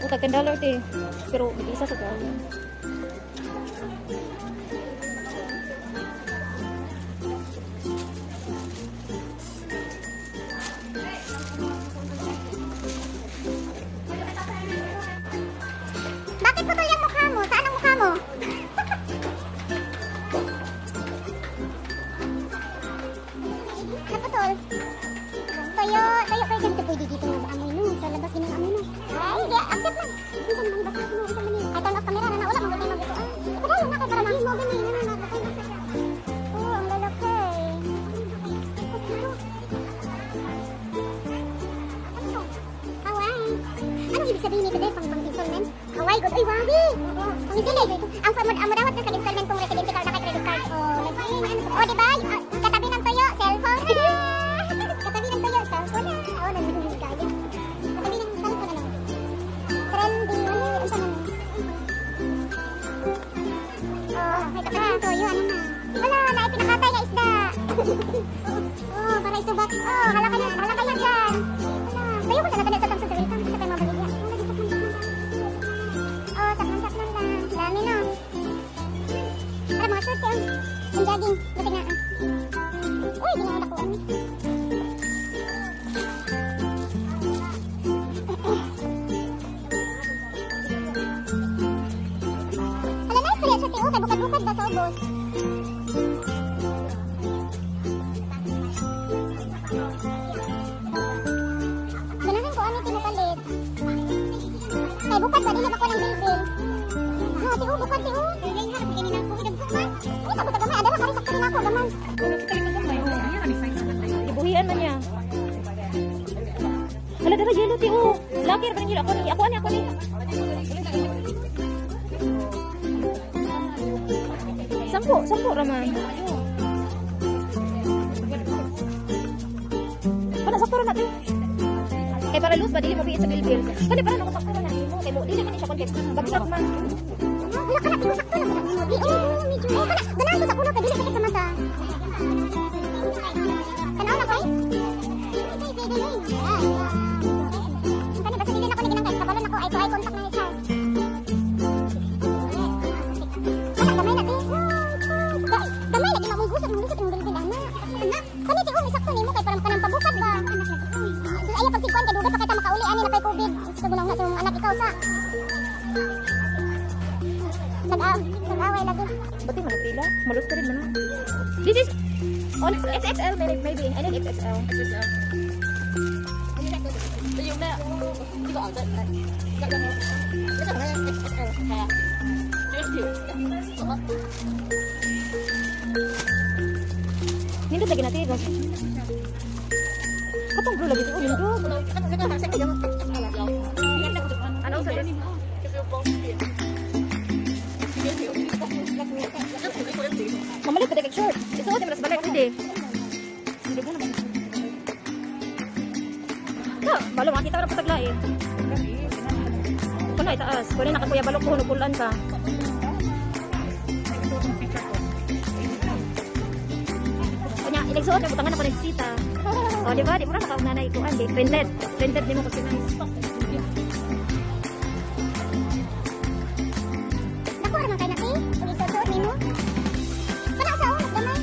Utag $10 te. Pero isa sa tao. Bakit putol yung mukha mo? Saan ang mukha mo? Naputol. Toyo kayo ganito pwede dito nga amoy no. Sa labas din ang amoy no. Ay, hindi. Accept lang. Minsan naman basta mo. Minsan man yun. Ay, turn off camera na wala. Maganda yung mabuto. Ay, padayon na kay para mahis mo. Ganun yun. Oo, ang lalaki. Hawaii. Anong ibig sabihin nito, Dave? Pang installment? Hawaii, good. Ay, wabi. Ang installment. Ang amodawat na sa installment kung residente ka na kay credit card. O, diba? Katabi ng Toyo, cellphone na. Katabi ng Toyo, cellphone na. Oo, nandun kaya. Katabi ng cellphone na. Trendy. Ano yun? Saan naman? Oh, may katabi ng Toyo. Ano na? Wala, na ipinakatay na isda. Oh, para isubat. Oh, halaka yan dyan. Tayo ko talaga sa tamsa sa welcome kasi kayo mabaligya. Oh, sakman lang. Dami no. Para mga short yan. Yung jogging. Masig na. Uy, di nga ako. Hala, nice pa yan siya, Tio. Kay bukad-bukad ba sa ubos? Ganahan ko ano tinupalit. Kay bukad ba din ako ng bilbil. No, Tio, bukad Tio. Ay, harap kini na ako dagko man. Ay, sabot ka gamay, adala kari sakto na ako gaman. Ibuhian man niya. Hala, dara yelo Tio. Laki ra yelo ako ni. Sampo raman. Para sakto ra natin. Kay para luz ba dili mabiit sa bilbil. Kani para nako sakto na nimo. Kay mo dili man siya kontek. Bagsak man. Wala ka na Tio, sakto na mo. Medyo. Oh, kana ganahan ko sa kuno kay dili sakit sa mata. Tanaw na kay? Kani basta dili na ko ni ginang kay kabalon ako eye to eye contact na ni siya. Kana gamay na Tio. Gamay lagi na mo gusot ng bilbil ana. Kani Tio, may sakto nimo kay para kanang pabukad ba. Ayaw pag sigkuan kay duda pa kita makauli ani na kay COVID. Gusto ko na sa anak ikaw sa. Nag-away lagi. Bati man pila. Malus ka rin man. This is on XXL maybe. I need XXL. Yung na. Di ba out? Ito na XXL. Kaya. Nindot lagi natin. Katong bro lagi ito. Nindot. Ano sa this? Mamalit ka short. Ito ko timas balik hindi. Balo makita ra putag lain. Kuno itaas. Kuno nakakuya balok ko nukulan ka. Kanya inigsuot ni butangan ako nagsita. O di ba? Di mo ra nakaunanay ko andi. Printed di mo kasi nice. Nakuha naman kayo na Tio. Kung isusuot nimo. Kana sa ulo gamay.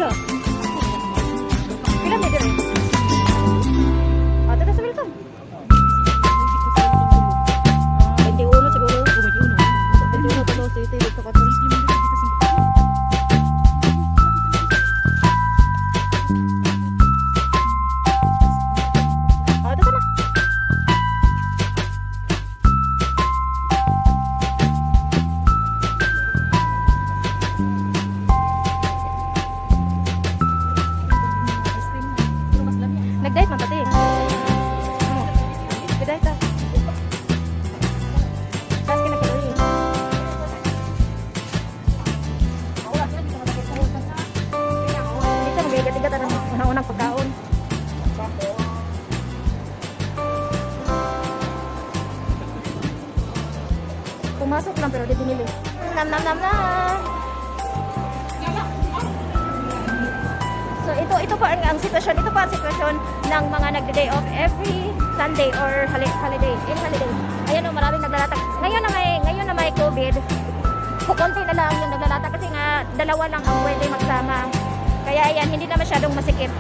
Pila? Pila may dire? Ah, tata sa welcome. 21 siguro. 21 to 12 dito ka to. Ah, tata na. Nag-diet man pati. Nag-diet ta. Tapos kinakaroon. Dito mag-igat-igat ang unang-unang pagkaon. Pumasok lang pero di binili. Nam nam nam nam. So ito pa ang sitwasyon, ito pa ang sitwasyon ng mga nagde-day off every Sunday or holiday, any holiday. Ayun oh, maraming naglalatag. Ngayon na may COVID, kukunti na lang yung naglalatag kasi nga dalawa lang ang pwede magsama. Kaya ayan, hindi na masyadong masikip.